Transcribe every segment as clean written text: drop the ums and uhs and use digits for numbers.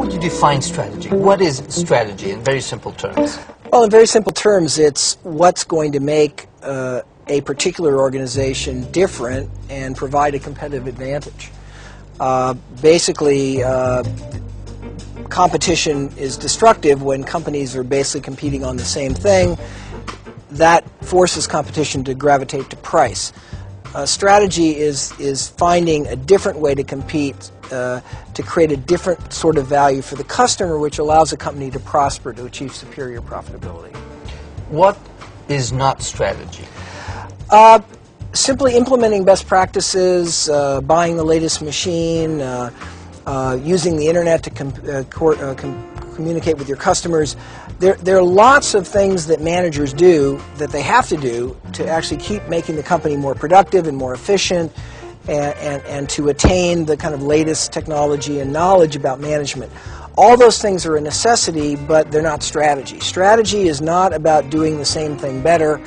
would you define strategy? What is strategy in very simple terms? Well, in very simple terms, it's what's going to make a particular organization different and provide a competitive advantage. Basically, competition is destructive when companies are basically competing on the same thing. That forces competition to gravitate to price. Strategy is finding a different way to compete to create a different sort of value for the customer, which allows a company to prosper, to achieve superior profitability. What is not strategy? Simply implementing best practices, buying the latest machine, using the internet to communicate with your customers. There are lots of things that managers do that they have to do to actually keep making the company more productive and more efficient and to attain the kind of latest technology and knowledge about management. All those things are a necessity, but they're not strategy. Strategy is not about doing the same thing better.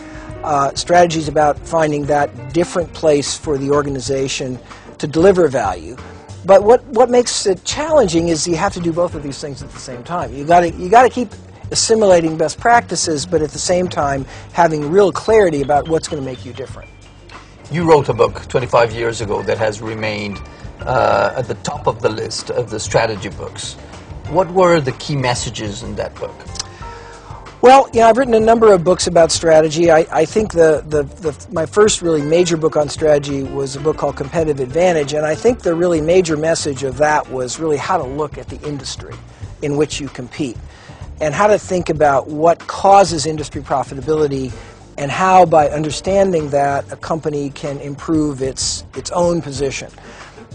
Strategy is about finding that different place for the organization to deliver value. But what makes it challenging is you have to do both of these things at the same time. You got to keep assimilating best practices, but at the same time having real clarity about what's going to make you different. You wrote a book 25 years ago that has remained at the top of the list of the strategy books. What were the key messages in that book? Well, I've written a number of books about strategy. I think my first really major book on strategy was a book called Competitive Advantage, and I think the really major message of that was really how to look at the industry in which you compete and how to think about what causes industry profitability and how, by understanding that, a company can improve its own position.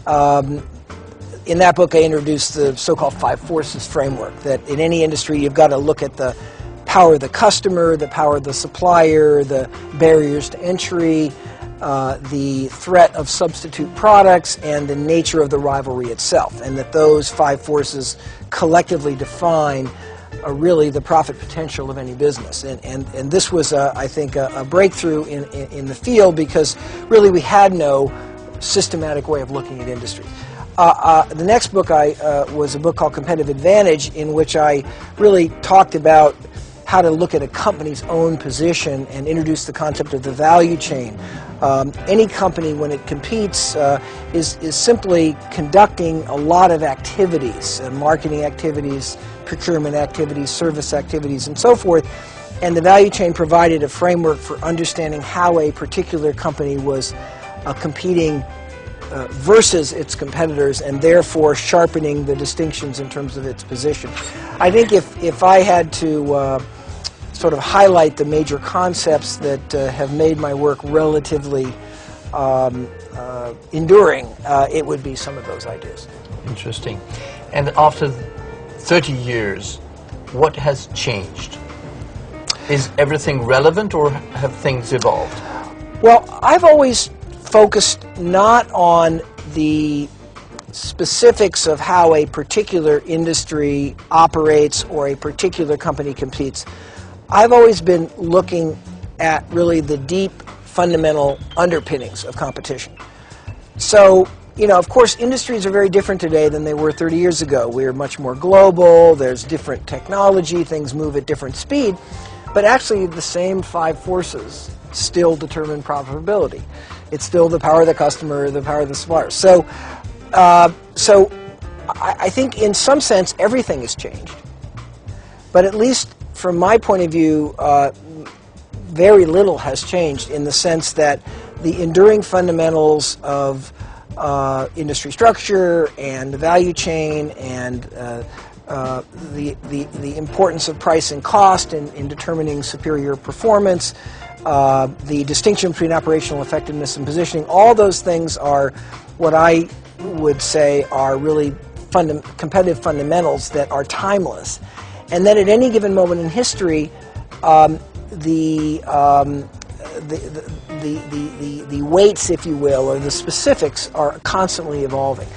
In that book, I introduced the so-called 5 forces framework, that in any industry you've got to look at the power of the customer, the power of the supplier, the barriers to entry, the threat of substitute products, and the nature of the rivalry itself, and that those 5 forces collectively define really the profit potential of any business. And this was, I think, a breakthrough in the field, because really we had no systematic way of looking at industry. The next book was a book called Competitive Advantage, in which I really talked about how to look at a company's own position and introduce the concept of the value chain. Any company, when it competes, is simply conducting a lot of activities, marketing activities, procurement activities, service activities, and so forth. And the value chain provided a framework for understanding how a particular company was competing versus its competitors, and therefore sharpening the distinctions in terms of its position. I think if I had to sort of highlight the major concepts that have made my work relatively enduring, it would be some of those ideas. Interesting. And after 30 years, what has changed? Is everything relevant, or have things evolved? Well, I've always focused not on the specifics of how a particular industry operates or a particular company competes. I've always been looking at really the deep fundamental underpinnings of competition. So, of course, industries are very different today than they were 30 years ago. We're much more global, there's different technology, things move at different speed, but actually the same 5 forces still determine profitability. It's still the power of the customer, the power of the supplier. So I think in some sense everything has changed. But at least from my point of view, very little has changed, in the sense that the enduring fundamentals of industry structure and the value chain and the importance of price and cost in determining superior performance, the distinction between operational effectiveness and positioning, all those things are what I would say are really competitive fundamentals that are timeless. And then at any given moment in history, the weights, if you will, or the specifics are constantly evolving.